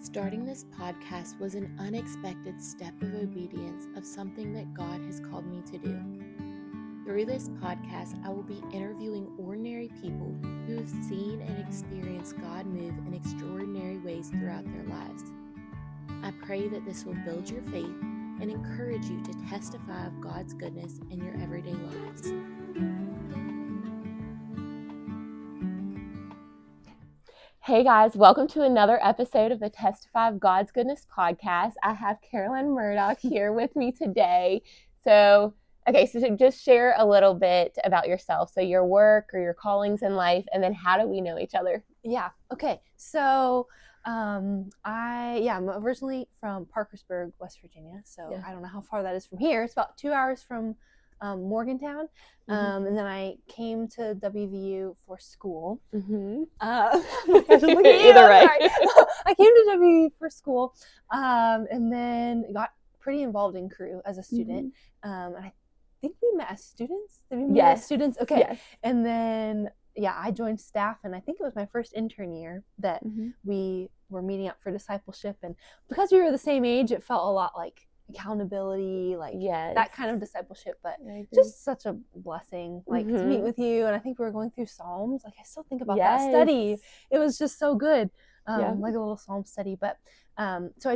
Starting this podcast was an unexpected step of obedience of something that God has called me to do. Through this podcast, I will be interviewing ordinary people who have seen and experienced God move in extraordinary ways throughout their lives. I pray that this will build your faith and encourage you to testify of God's goodness in your everyday lives. Hey guys, welcome to another episode of the Testify of God's Goodness podcast. I have Karaline Murdock here with me today. So just share a little bit about yourself. So your work or your callings in life, and then how do we know each other? Yeah. Okay. So I'm originally from Parkersburg, West Virginia. So I don't know how far that is from here. It's about 2 hours from Morgantown. And then I came to WVU for school. Mm-hmm. Either way. I came to WVU for school and then got pretty involved in Crew as a student. And I think we met as students. Did we meet as students? Okay. Yes. And then I joined staff, and I think it was my first intern year that we were meeting up for discipleship. And because we were the same age, it felt a lot like accountability, that kind of disciplship, but just such a blessing, to meet with you. And I think we were going through Psalms. I still think about that study. It was just so good, like a little Psalm study. But so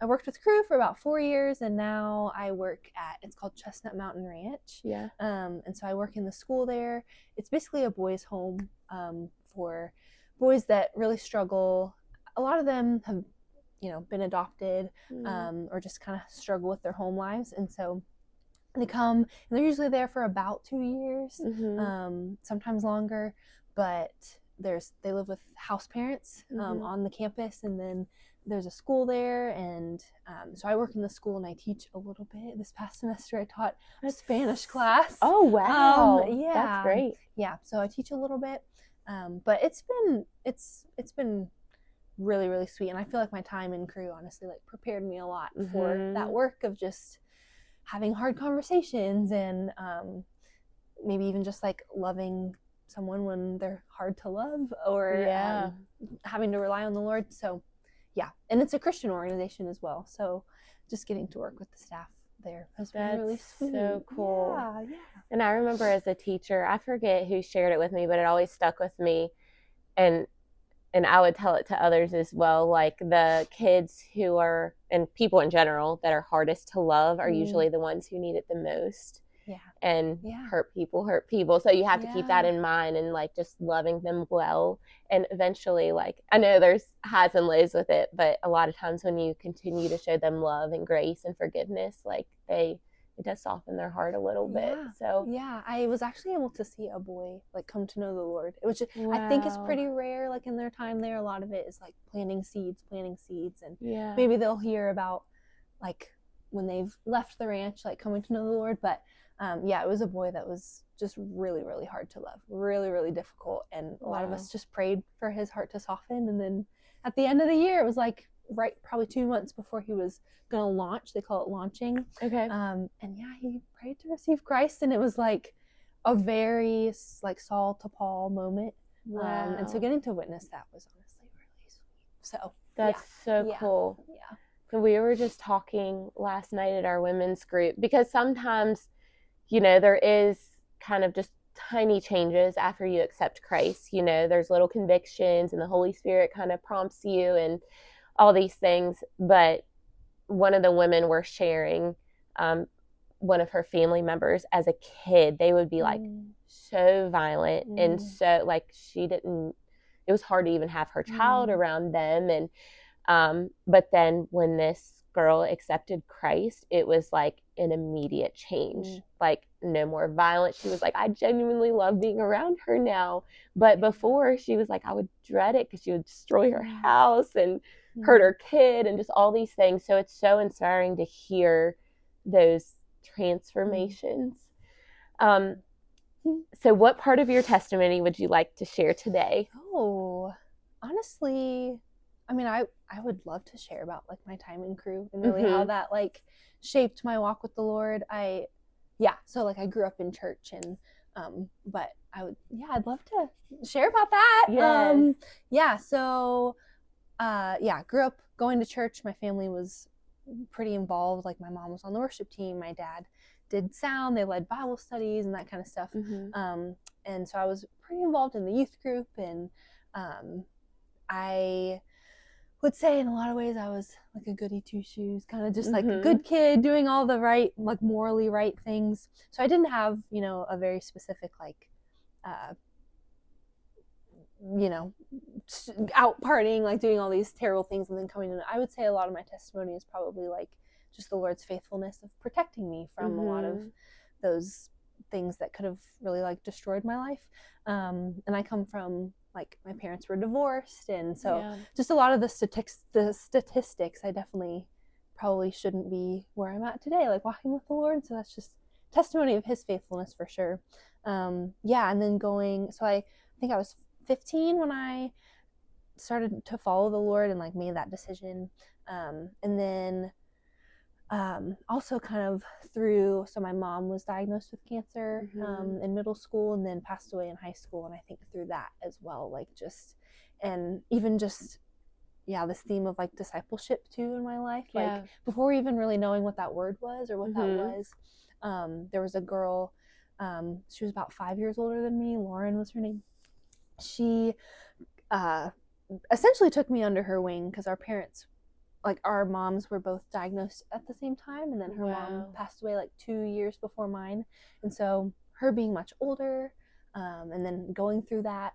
I worked with Crew for about 4 years, and now I work it's called Chestnut Mountain Ranch. And so I work in the school there. It's basically a boys' home for boys that really struggle. A lot of them have been adopted or just kind of struggle with their home lives. And so they come, and they're usually there for about 2 years, sometimes longer, but they live with house parents on the campus, and then there's a school there. And so I work in the school and I teach a little bit. This past semester I taught a Spanish class. Oh, wow. That's great. Yeah. So I teach a little bit. But it's been really, really sweet. And I feel like my time in Crew honestly prepared me a lot for that work of just having hard conversations and maybe even just loving someone when they're hard to love or having to rely on the Lord. So and it's a Christian organization as well. So just getting to work with the staff there has been really sweet. So cool. Yeah. And I remember as a teacher, I forget who shared it with me, but it always stuck with me. And I would tell it to others as well, the kids who are, and people in general that are hardest to love are usually the ones who need it the most. And hurt people. So you have to keep that in mind and just loving them well. And eventually, I know there's highs and lows with it, but a lot of times when you continue to show them love and grace and forgiveness, it does soften their heart a little bit. So I was actually able to see a boy come to know the Lord, which I think is pretty rare. In their time there, a lot of it is planting seeds, and maybe they'll hear about when they've left the ranch, coming to know the Lord. But it was a boy that was just really, really hard to love, really, really difficult, and a lot of us just prayed for his heart to soften. And then at the end of the year, it was probably 2 months before he was gonna launch. They call it launching. And he prayed to receive Christ, and it was a very Saul to Paul moment. And so getting to witness that was honestly really sweet. So that's so cool. We were just talking last night at our women's group, because sometimes there is kind of just tiny changes after you accept Christ. There's little convictions, and the Holy Spirit kind of prompts you and all these things. But one of the women were sharing one of her family members as a kid. They would be so violent and so it was hard to even have her child around them. And but then when this girl accepted Christ, it was an immediate change. No more violence. She was I genuinely love being around her now. But before, she was I would dread it because she would destroy her house and hurt her kid and just all these things. So it's so inspiring to hear those transformations. So what part of your testimony would you like to share today? Oh, honestly, I would love to share about my time in Crew and really how that shaped my walk with the Lord. So I grew up in church, and but I'd love to share about that. Yes. So grew up going to church. My family was pretty involved. Like my mom was on the worship team. My dad did sound. They led Bible studies and that kind of stuff. And so I was pretty involved in the youth group. And I would say in a lot of ways I was like a goody two shoes, kind of just like a good kid doing all the right, like morally right things. So I didn't have, a very specific like, out partying, like doing all these terrible things and then coming in. I would say a lot of my testimony is probably like just the Lord's faithfulness of protecting me from a lot of those things that could have really like destroyed my life. And I come from like my parents were divorced, and so just a lot of the statistics, I definitely probably shouldn't be where I'm at today, like walking with the Lord. So that's just testimony of his faithfulness for sure. And then so I think I was 15 when I started to follow the Lord and like made that decision. And then also kind of so my mom was diagnosed with cancer in middle school and then passed away in high school. And I think through that as well, like this theme of like discipleship too in my life, like before even really knowing what that word was or what that was, there was a girl, she was about 5 years older than me. Lauren was her name. She essentially took me under her wing because our moms were both diagnosed at the same time, and then her mom passed away like 2 years before mine. And so her being much older, and then going through that,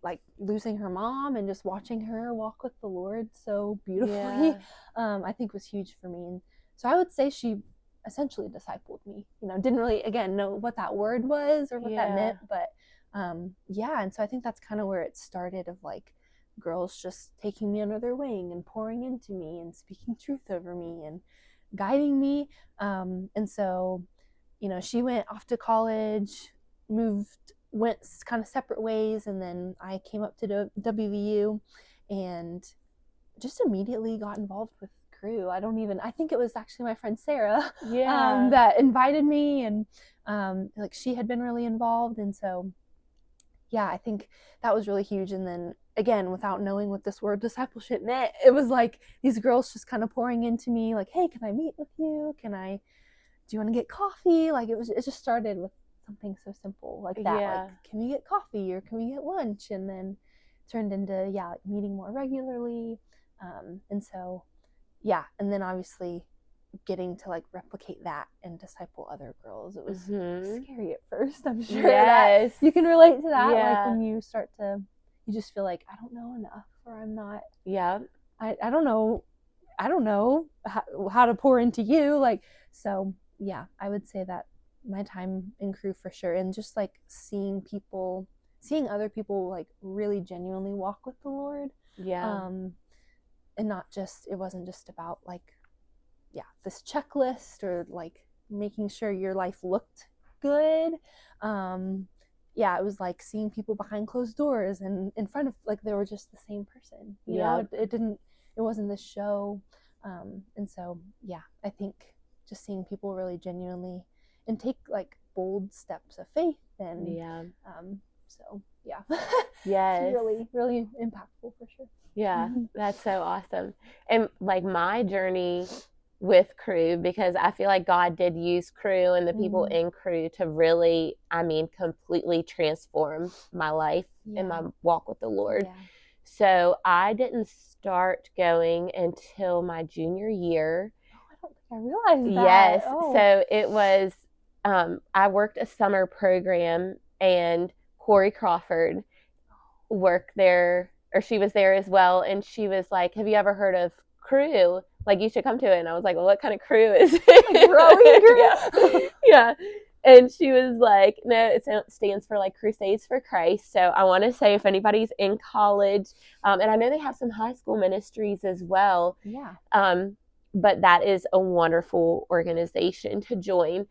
like losing her mom and just watching her walk with the Lord so beautifully, I think was huge for me. And so I would say she essentially discipled me. Didn't really, again, know what that word was or what that meant, but and so I think that's kind of where it started, of like girls just taking me under their wing and pouring into me and speaking truth over me and guiding me. And so, she went off to college, went kind of separate ways. And then I came up to WVU and just immediately got involved with Cru. I think it was actually my friend Sarah that invited me, and like she had been really involved. And so I think that was really huge. And then again, without knowing what this word discipleship meant, it was like these girls just kind of pouring into me like, hey, can I meet with you? Do you want to get coffee? Like it just started with something so simple like that. Like, can we get coffee or can we get lunch? And then turned into, like meeting more regularly. And so, and then obviously getting to like replicate that and disciple other girls. It was scary at first, I'm sure. That you can relate to that. Like when you just feel like, I don't know enough, or I'm not, I don't know how to pour into you. Like, so I would say that my time in Cru for sure. And just like seeing other people like really genuinely walk with the Lord. And it wasn't just about like, this checklist or like making sure your life looked good. It was like seeing people behind closed doors and in front of, like, they were just the same person. It wasn't this show. And so, I think just seeing people really genuinely and take like bold steps of faith and it's really, really impactful for sure. That's so awesome. And like my journey with Cru, because I feel like God did use Cru and the people in Cru to really, completely transform my life and my walk with the Lord. So I didn't start going until my junior year. I don't think I realized that. So it was, I worked a summer program, and Corey Crawford worked there, or she was there as well. And she was like, have you ever heard of Cru? Like, you should come to it. And I was like, well, what kind of Cru is it? Growing Cru? And she was like, no, it stands for like Crusades for Christ. So I want to say, if anybody's in college, and I know they have some high school ministries as well. But that is a wonderful organization to join.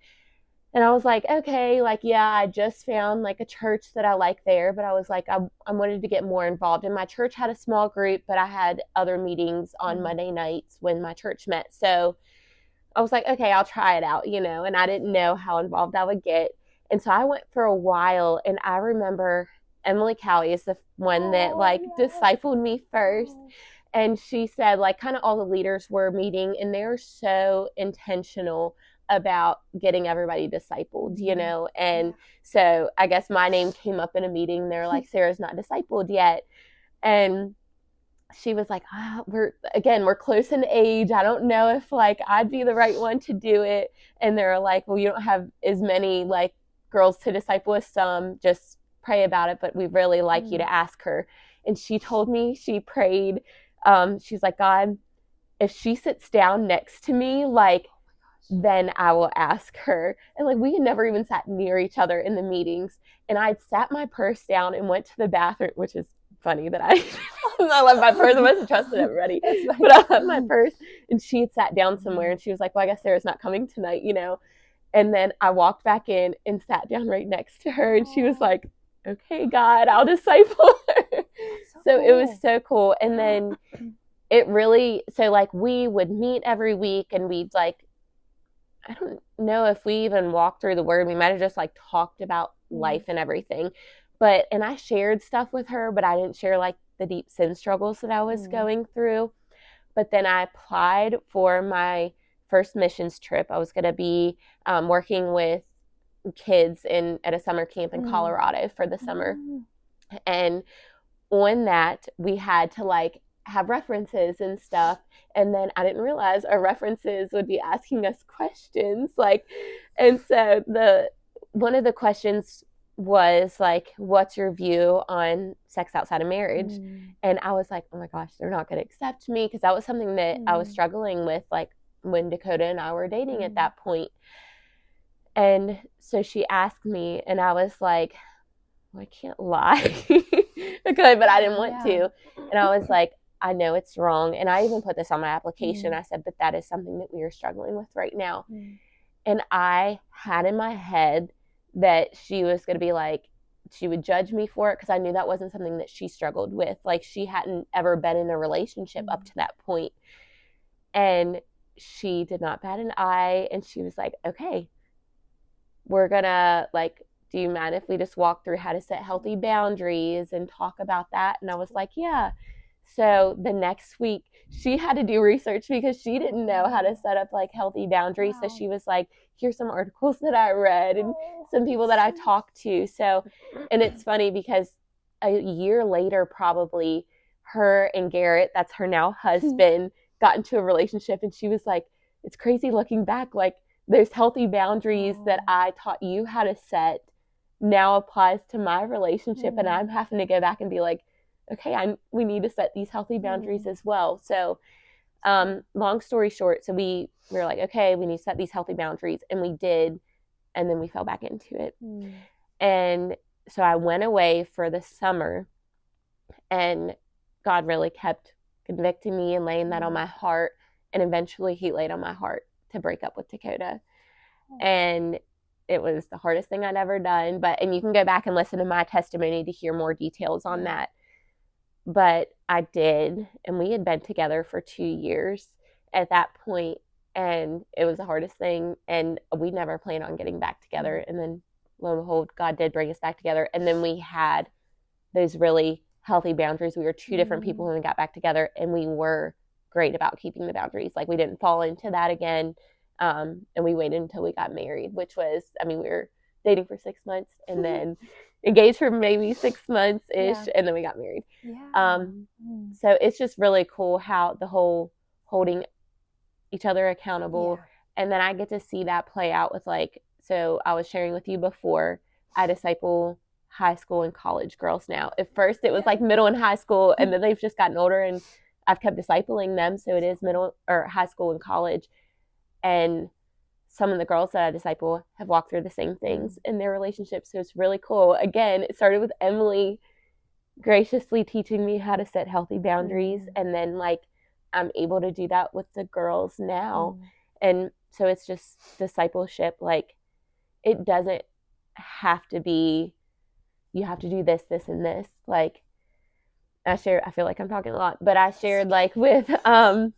And I was like, okay, like, I just found like a church that I like there, but I was like, I wanted to get more involved. And my church had a small group, but I had other meetings on Monday nights when my church met. So I was like, okay, I'll try it out, and I didn't know how involved I would get. And so I went for a while, and I remember, Emily Cowie is the one that like discipled me first. And she said like kind of all the leaders were meeting and they're so intentional about getting everybody discipled, you know? And so I guess my name came up in a meeting. They're like, Sarah's not discipled yet. And she was like, we're close in age. I don't know if like I'd be the right one to do it. And they're like, well, you don't have as many like girls to disciple as some. Just pray about it. But we really like you to ask her. And she told me, she prayed. She's like, God, if she sits down next to me, like, then I will ask her. And like we had never even sat near each other in the meetings. And I'd sat my purse down and went to the bathroom, which is funny that I left my purse. I must have trusted everybody. But I left my purse and she had sat down somewhere and she was like, well, I guess Sarah's not coming tonight, you know? And then I walked back in and sat down right next to her and she was like, okay, God, I'll disciple her. So it was so cool. And then it really, so like we would meet every week and we'd like, I don't know if we even walked through the word. We might have just like talked about life and everything. But, and I shared stuff with her, but I didn't share like the deep sin struggles that I was going through. But then I applied for my first missions trip. I was going to be working with kids at a summer camp in Colorado for the summer. And on that, we had to like have references and stuff. And then I didn't realize our references would be asking us questions. Like, and so one of the questions was like, what's your view on sex outside of marriage? And I was like, oh my gosh, they're not going to accept me. Cause that was something that I was struggling with, like when Dakota and I were dating at that point. And so she asked me and I was like, well, I can't lie. I could, but I didn't want to. And I was like, I know it's wrong. And I even put this on my application. I said, but that is something that we are struggling with right now. And I had in my head that she was going to be like, she would judge me for it because I knew that wasn't something that she struggled with. Like she hadn't ever been in a relationship up to that point. And she did not bat an eye. And she was like, okay, we're going to like, do you mind if we just walk through how to set healthy boundaries and talk about that? And I was like, yeah. So the next week she had to do research because she didn't know how to set up like healthy boundaries. So she was like, here's some articles that I read and some people that I talked to. So, and it's funny because a year later, probably her and Garrett, that's her now husband, got into a relationship. And she was like, it's crazy looking back. Like there's healthy boundaries that I taught you how to set now applies to my relationship. And I'm having to go back and be like, okay, we need to set these healthy boundaries as well. So long story short, so we were like, okay, we need to set these healthy boundaries. And we did. And then we fell back into it. And so I went away for the summer and God really kept convicting me and laying that on my heart. And eventually he laid on my heart to break up with Dakota. And it was the hardest thing I'd ever done. And you can go back and listen to my testimony to hear more details on that. But I did, and we had been together for 2 years at that point, and it was the hardest thing, and we never planned on getting back together. And then, lo and behold, God did bring us back together, and then we had those really healthy boundaries. We were two different people when we got back together, and we were great about keeping the boundaries. Like, we didn't fall into that again, and we waited until we got married, which was, we were dating for 6 months, and then engaged for maybe 6 months-ish, and then we got married. So it's just really cool how the whole holding each other accountable. And then I get to see that play out with like, so I was sharing with you before, I disciple high school and college girls now. At first it was like middle and high school, and then they've just gotten older and I've kept discipling them. So it is middle or high school and college. And some of the girls that I disciple have walked through the same things in their relationships. So it's really cool. Again, it started with Emily graciously teaching me how to set healthy boundaries. And then like, I'm able to do that with the girls now. And so it's just discipleship. Like it doesn't have to be, you have to do this, this, and this. Like I feel like I'm talking a lot, but I shared like with, I've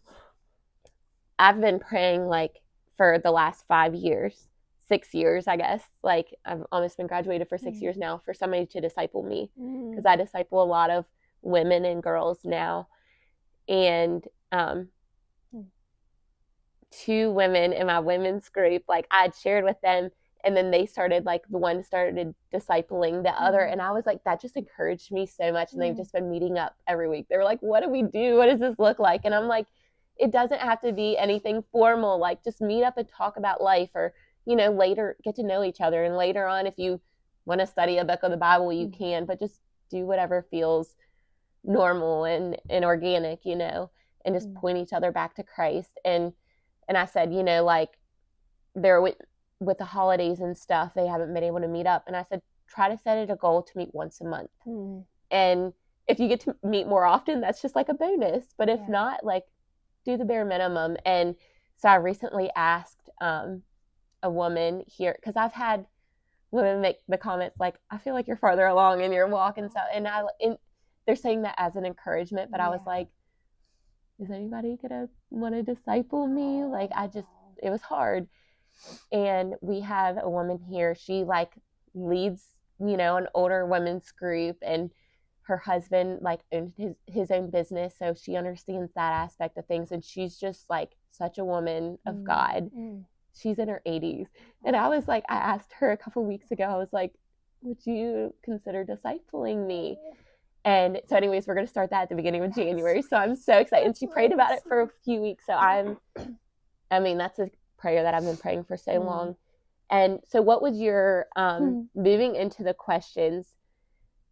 been praying like for the last 5 years 6 years, I guess. Like I've almost been graduated for 6 years now, for somebody to disciple me, because I disciple a lot of women and girls now. And 2 women in my women's group, like I'd shared with them, and then they started, like the one started discipling the other, and I was like, that just encouraged me so much. And they've just been meeting up every week. They were like, what do we do? What does this look like? And I'm like, it doesn't have to be anything formal. Like just meet up and talk about life, or later get to know each other, and later on if you want to study a book of the Bible, you can, but just do whatever feels normal and organic, and just point each other back to Christ. And I said, like they're with the holidays and stuff, they haven't been able to meet up. And I said, try to set it a goal to meet once a month. And if you get to meet more often, that's just like a bonus. But if not, like do the bare minimum. And so I recently asked a woman here, because I've had women make the comments like, I feel like you're farther along in your walk and stuff. And they're saying that as an encouragement, but I was like, is anybody gonna want to disciple me? Like it was hard. And we have a woman here, she like leads, an older women's group, and her husband like owned his own business, so she understands that aspect of things. And she's just like such a woman of God. She's in her 80s. And I was like, I asked her a couple weeks ago, I was like, would you consider discipling me? And so anyways, we're going to start that at the beginning of January. So I'm so excited. And she prayed about it for a few weeks. So that's a prayer that I've been praying for so long. And so what would your, moving into the questions,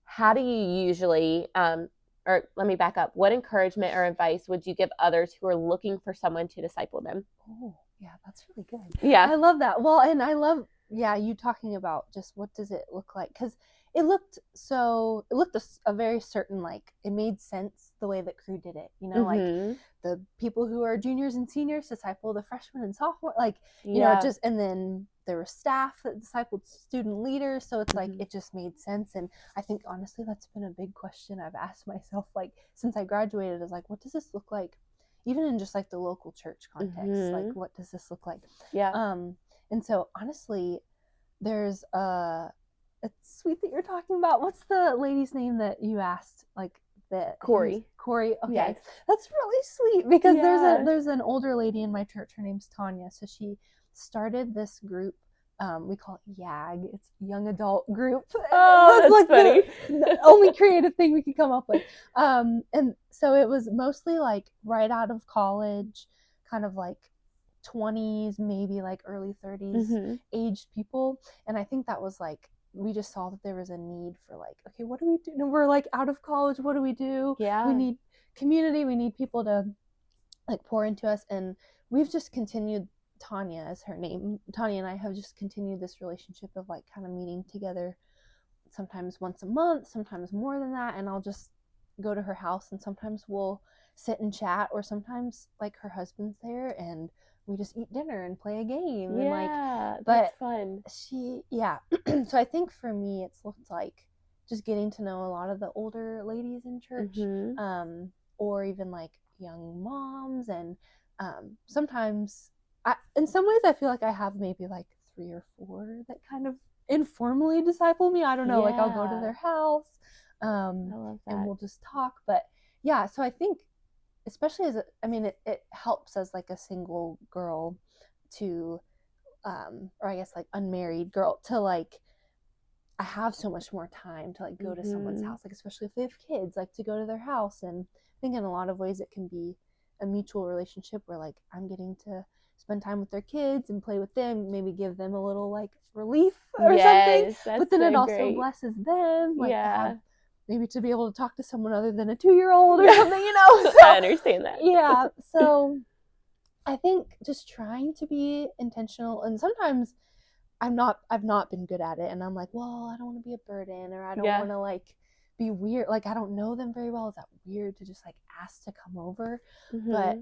how do you usually, or let me back up, what encouragement or advice would you give others who are looking for someone to disciple them? Oh, yeah, that's really good. Yeah. I love that. Well, and I love, you talking about just what does it look like? Because it looked a very certain, like, it made sense the way that Crew did it, like the people who are juniors and seniors disciple the freshmen and sophomore, like, and then there were staff that discipled student leaders. So it's like, it just made sense. And I think honestly, that's been a big question I've asked myself, like, since I graduated, is like, what does this look like? Even in just like the local church context, like, what does this look like? Yeah. And so honestly, there's it's sweet that you're talking about. What's the lady's name that you asked? Like Corey. Okay, yes. That's really sweet, because there's an older lady in my church. Her name's Tanya. So she started this group. We call it YAG. It's Young Adult Group. Oh, that's like funny. The only creative thing we could come up with. And so it was mostly like right out of college, kind of like 20s, maybe like early 30s aged people. And I think that was like, we just saw that there was a need for like, okay, what do we do? No, we're like out of college. What do we do? Yeah. We need community. We need people to like pour into us. And we've just continued, Tanya is her name. Tanya and I have just continued this relationship of like kind of meeting together sometimes once a month, sometimes more than that. And I'll just go to her house, and sometimes we'll sit and chat, or sometimes like her husband's there and we just eat dinner and play a game. Yeah, and that's fun. So I think for me, it's looked like just getting to know a lot of the older ladies in church, or even like young moms. And sometimes, in some ways, I feel like I have maybe like 3 or 4 that kind of informally disciple me. I don't know, like I'll go to their house, I love that. and we'll just talk. But yeah, so I think, especially it helps as like a single girl to, or I guess like unmarried girl, to like, I have so much more time to like go to someone's house, like especially if they have kids, like to go to their house. And I think in a lot of ways it can be a mutual relationship where like I'm getting to spend time with their kids and play with them, maybe give them a little like relief or something. But then it also blesses them, like to have, maybe to be able to talk to someone other than a 2-year-old or something, So, I understand that. Yeah. So I think just trying to be intentional, and sometimes I've not been good at it, and I'm like, well, I don't want to be a burden, or I don't want to like be weird. Like, I don't know them very well. Is that weird to just like ask to come over? But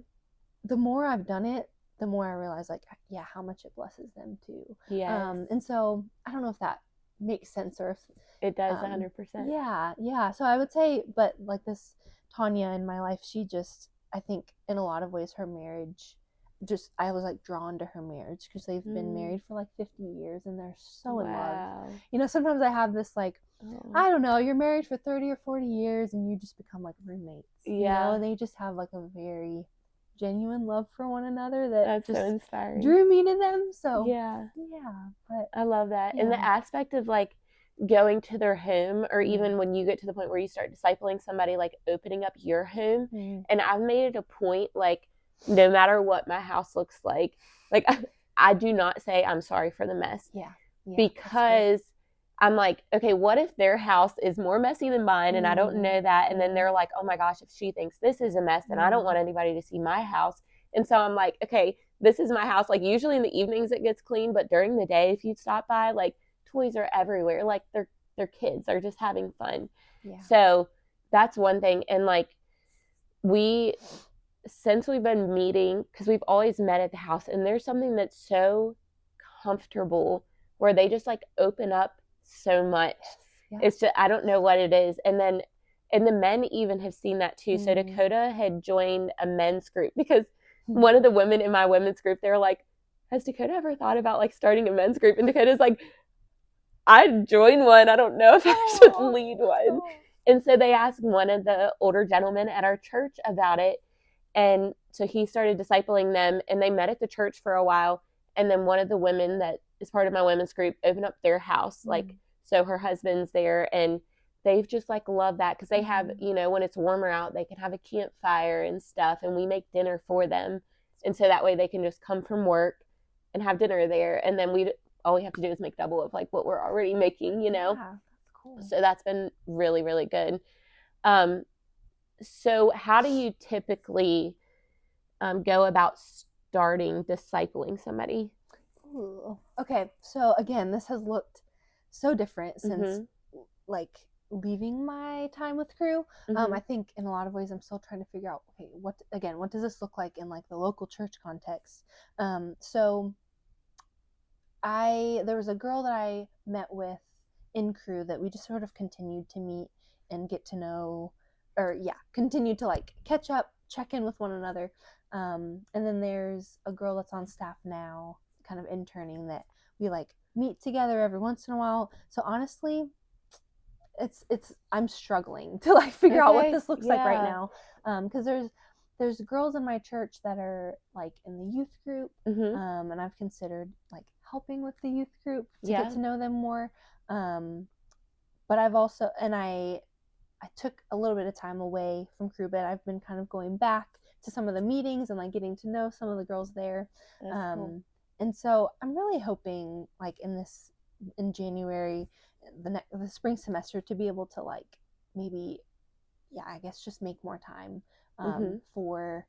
the more I've done it, the more I realize like, yeah, how much it blesses them too. And so I don't know if that makes sense, or if it does. 100%. Yeah. So I would say, but like this Tanya in my life, she just, I think in a lot of ways her marriage I was like drawn to her marriage because they've been married for like 50 years and they're so in love. You know, sometimes I have this like, I don't know, you're married for 30 or 40 years and you just become like roommates. You know, and they just have like a very genuine love for one another that's just so inspiring. Drew me to them. So but I love that. And the aspect of like going to their home, or even when you get to the point where you start discipling somebody, like opening up your home. And I've made it a point, like, no matter what my house looks like I do not say I'm sorry for the mess. Because I'm like, okay, what if their house is more messy than mine and I don't know that? And then they're like, oh my gosh, if she thinks this is a mess, then I don't want anybody to see my house. And so I'm like, okay, this is my house. Like, usually in the evenings it gets clean, but during the day, if you stop by, like, toys are everywhere. Like, they're kids. They're just having fun. So that's one thing. And like, since we've been meeting, because we've always met at the house, and there's something that's so comfortable where they just like open up so much. It's just, I don't know what it is. And the men even have seen that too. So Dakota had joined a men's group because one of the women in my women's group, they were like, has Dakota ever thought about like starting a men's group? And Dakota's like, I'd join one. I don't know if I should lead one. And so they asked one of the older gentlemen at our church about it. And so he started discipling them, and they met at the church for a while. And then one of the women that is part of my women's group opened up their house. Like, so her husband's there, and they've just like loved that because they have, you know, when it's warmer out, they can have a campfire and stuff, and we make dinner for them. And so that way they can just come from work and have dinner there. And then all we have to do is make double of like what we're already making, you know? Yeah, that's cool. So that's been really, really good. So how do you typically go about starting discipling somebody? Ooh. Okay, so again, this has looked so different since like leaving my time with Crew. I think in a lot of ways I'm still trying to figure out, okay, what does this look like in like the local church context? So there was a girl that I met with in Crew that we just sort of continued to meet and get to know, continue to like catch up, check in with one another. And then there's a girl that's on staff now, kind of interning, that we like meet together every once in a while. So honestly, I'm struggling to like figure out what this looks like right now. Because there's girls in my church that are like in the youth group, and I've considered like helping with the youth group to get to know them more. But I've also, and I took a little bit of time away from Crew, but I've been kind of going back to some of the meetings and like getting to know some of the girls there. Cool. And so I'm really hoping like in January, the spring semester, to be able to like maybe, I guess just make more time for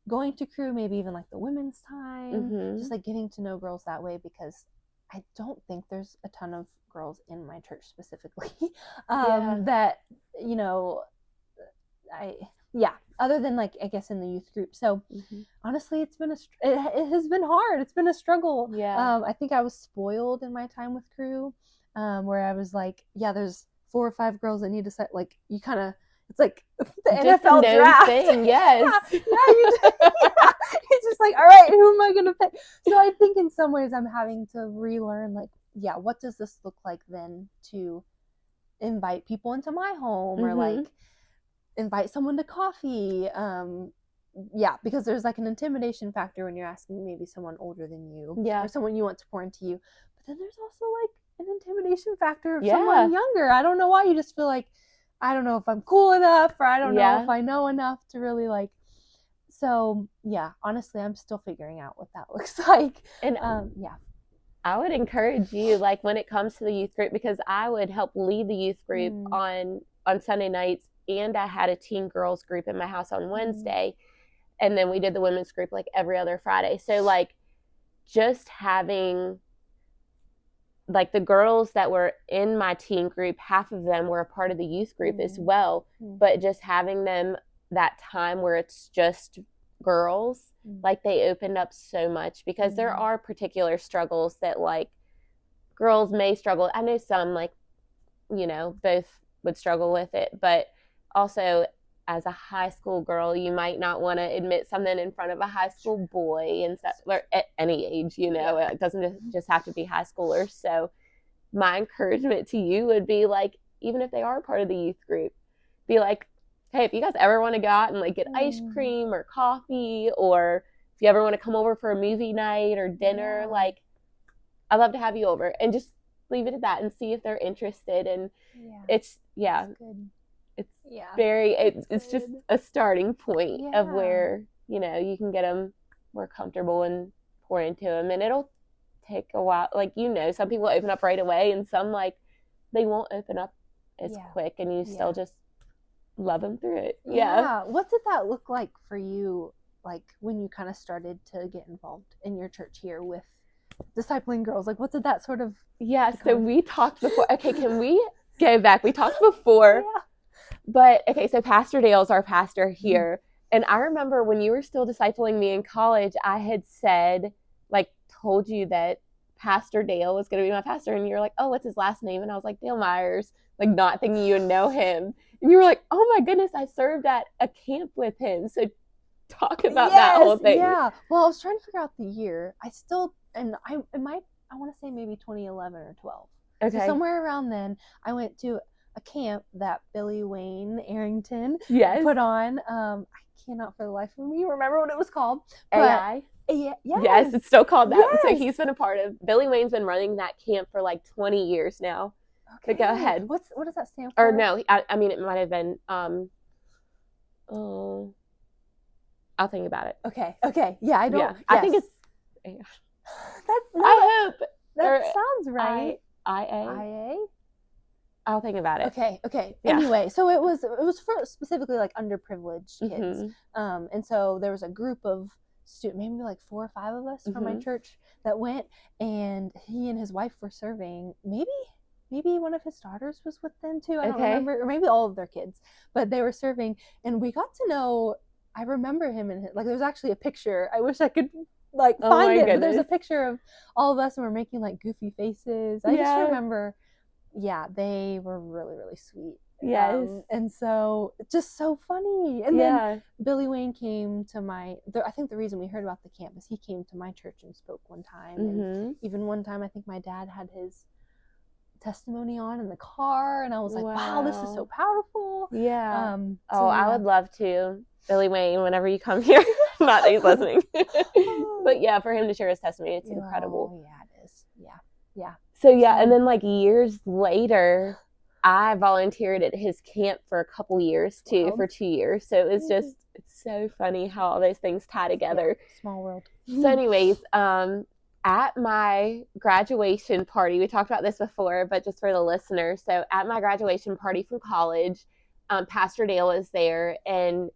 going to Crew, maybe even like the women's time, just like getting to know girls that way, because I don't think there's a ton of girls in my church specifically that, you know, other than like, I guess in the youth group. So honestly, it has been hard. It's been a struggle. I think I was spoiled in my time with Crew, where I was like, there's 4 or 5 girls that need to set, like, you kind of, it's like the just NFL draft thing. Yes. It's just like, all right, who am I going to pick? So I think in some ways I'm having to relearn, like, what does this look like then to invite people into my home, or like invite someone to coffee. Because there's like an intimidation factor when you're asking maybe someone older than you, or someone you want to pour into you. But then there's also like an intimidation factor of someone younger. I don't know why. You just feel like, I don't know if I'm cool enough, or I don't know if I know enough to really like. So honestly, I'm still figuring out what that looks like. And I would encourage you, like, when it comes to the youth group, because I would help lead the youth group on Sunday nights, and I had a teen girls group in my house on Wednesday, and then we did the women's group like every other Friday. So like, just having like the girls that were in my teen group, half of them were a part of the youth group as well, but just having them that time where it's just girls, like, they opened up so much, because there are particular struggles that like girls may struggle. I know some, like, you know, both would struggle with it, but also as a high school girl, you might not want to admit something in front of a high school boy and stuff, or at any age, you know, it doesn't just have to be high schoolers. So my encouragement to you would be like, even if they are part of the youth group, be like, hey, if you guys ever want to go out and like get ice cream or coffee, or if you ever want to come over for a movie night or dinner, like, I'd love to have you over, and just leave it at that and see if they're interested. And it's just a starting point of where, you know, you can get them more comfortable and pour into them. And it'll take a while. Like, you know, some people open up right away, and some, like, they won't open up as quick, and you still just love them through it. What did that look like for you, like, when you kind of started to get involved in your church here with discipling girls? Like, what did that sort of so we talked before. Okay, can we go back? We talked before. But okay, so Pastor Dale's our pastor here. And I remember when you were still discipling me in college, I had said, like, told you that Pastor Dale was going to be my pastor. And you're like, oh, what's his last name? And I was like, Dale Myers, like, not thinking you would know him. And you were like, oh my goodness, I served at a camp with him. So talk about that whole thing. Yeah. Well, I was trying to figure out the year. I want to say maybe 2011 or 12. Okay. So somewhere around then, I went to a camp that Billy Wayne Arrington put on. I cannot for the life of me remember what it was called. AI? Yes, it's still called that. Yes. So he's been a part of, Billy Wayne's been running that camp for like 20 years now. Okay. But go ahead. What does that stand for? Or no, I mean, it might have been, I'll think about it. Okay. Yeah, I don't. Yeah. I think it's, I hope. That sounds right. IA? I'll think about it. Okay. Yeah. Anyway, so it was for specifically like underprivileged kids. And so there was a group of students, maybe like 4 or 5 of us from my church that went, and he and his wife were serving. Maybe one of his daughters was with them too. I don't remember, or maybe all of their kids, but they were serving, and we got to know. I remember him, and like, there's actually a picture. I wish I could like find it, but there's a picture of all of us, and we're making like goofy faces. I just remember, they were really, really sweet. Yes. And so just so funny. And then Billy Wayne came to I think the reason we heard about the camp is he came to my church and spoke one time. And even one time, I think my dad had his testimony on in the car, and I was like, wow, this is so powerful. I would love to. Billy Wayne, whenever you come here, not that he's listening, but yeah, for him to share his testimony, it's incredible. Yeah, it is. Yeah. So and then like years later, I volunteered at his camp for a couple years too, for 2 years. So it was just, it's so funny how all those things tie together. Small world. So anyways, at my graduation party, we talked about this before, but just for the listeners. So at my graduation party from college, Pastor Dale was there, and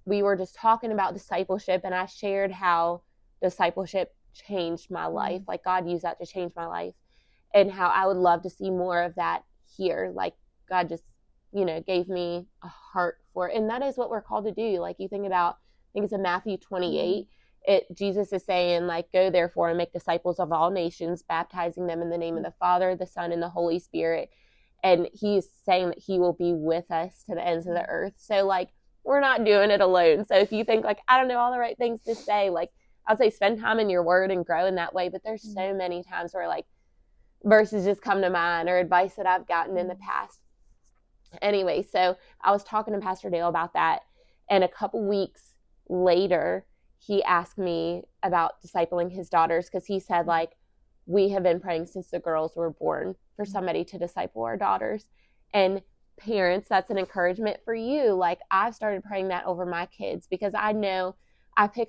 we were just talking about discipleship, and I shared how discipleship changed my life. Like, God used that to change my life, and how I would love to see more of that here. Like, God just, gave me a heart for it. And that is what we're called to do. Like, you think about, I think it's in Matthew 28, Jesus is saying, like, go therefore and make disciples of all nations, baptizing them in the name of the Father, the Son, and the Holy Spirit. And he's saying that he will be with us to the ends of the earth. So, like, we're not doing it alone. So if you think, like, I don't know all the right things to say, like, I'll say spend time in your word and grow in that way. But there's so many times where, like, verses just come to mind, or advice that I've gotten in the past. Anyway, so I was talking to Pastor Dale about that, and a couple weeks later, he asked me about discipling his daughters, because he said, like, we have been praying since the girls were born for somebody to disciple our daughters. And parents, that's an encouragement for you. Like, I've started praying that over my kids, because I know I pick up